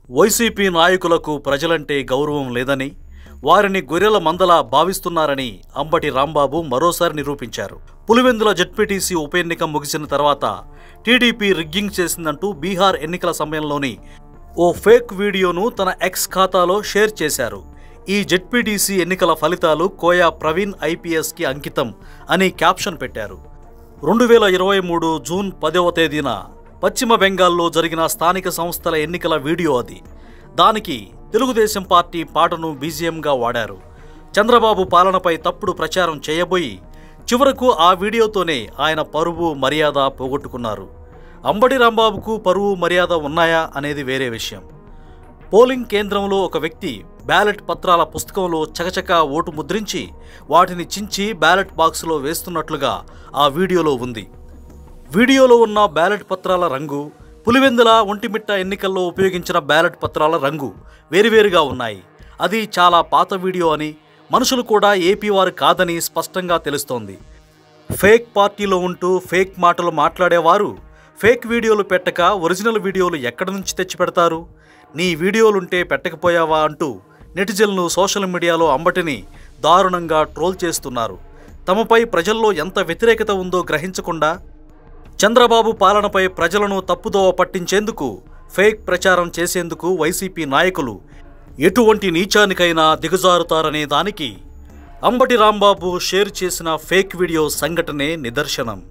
YCP నాయకులకు ప్రజలంటే గౌరవం లేదని, వారిని గొర్రెల మందలా భావిస్తున్నారని అంబటి రాంబాబు మరోసారి నిరూపించారు. పులివెందుల జెడ్పీటీసీ ఉప ఎన్నిక ముగిసిన తర్వాత టీడీపీ రిగ్గింగ్ చేసిందంటూ బీహార్ ఎన్నికల సమయంలోని ఓ ఫేక్ వీడియోను తన ఎక్స్ ఖాతాలో షేర్ చేశారు. ఈ జెడ్పీటీసీ ఎన్నికల ఫలితాలు కోయా ప్రవీణ్ ఐపీఎస్కి అంకితం అని క్యాప్షన్ పెట్టారు. 2023 జూన్ 10వ తేదీన పశ్చిమ బెంగాల్లో జరిగిన స్థానిక సంస్థల ఎన్నికల వీడియో అది. దానికి తెలుగుదేశం పార్టీ పాటను బీజిఎంగా వాడారు. చంద్రబాబు పాలనపై తప్పుడు ప్రచారం చేయబోయి చివరకు ఆ వీడియోతోనే ఆయన పరువు మర్యాద పోగొట్టుకున్నారు. అంబటి రాంబాబుకు పరువు మర్యాద ఉన్నాయా అనేది వేరే విషయం. పోలింగ్ కేంద్రంలో ఒక వ్యక్తి బ్యాలెట్ పత్రాల పుస్తకంలో చకచకా ఓటు ముద్రించి వాటిని చించి బ్యాలెట్ బాక్సులో వేస్తున్నట్లుగా ఆ వీడియోలో ఉంది. వీడియోలో ఉన్న బ్యాలెట్ పత్రాల రంగు, పులివెందుల ఒంటిమిట్ట ఎన్నికల్లో ఉపయోగించిన బ్యాలెట్ పత్రాల రంగు వేరువేరుగా ఉన్నాయి. అది చాలా పాత వీడియో అని, మనుషులు కూడా ఏపీ వారు కాదని స్పష్టంగా తెలుస్తోంది. ఫేక్ పార్టీలో ఉంటూ ఫేక్ మాటలు మాట్లాడేవారు ఫేక్ వీడియోలు పెట్టక ఒరిజినల్ వీడియోలు ఎక్కడి నుంచి తెచ్చి పెడతారు? నీ వీడియోలుంటే పెట్టకపోయావా అంటూ నెటిజన్లు సోషల్ మీడియాలో అంబటిని దారుణంగా ట్రోల్ చేస్తున్నారు. తమపై ప్రజల్లో ఎంత వ్యతిరేకత ఉందో గ్రహించకుండా చంద్రబాబు పాలనపై ప్రజలను తప్పుదోవ పట్టించేందుకు, ఫేక్ ప్రచారం చేసేందుకు వైసీపీ నాయకులు ఎటువంటి నీచానికైనా దిగజారుతారనే దానికి అంబటి రాంబాబు షేర్ చేసిన ఫేక్ వీడియో సంఘటనే నిదర్శనం.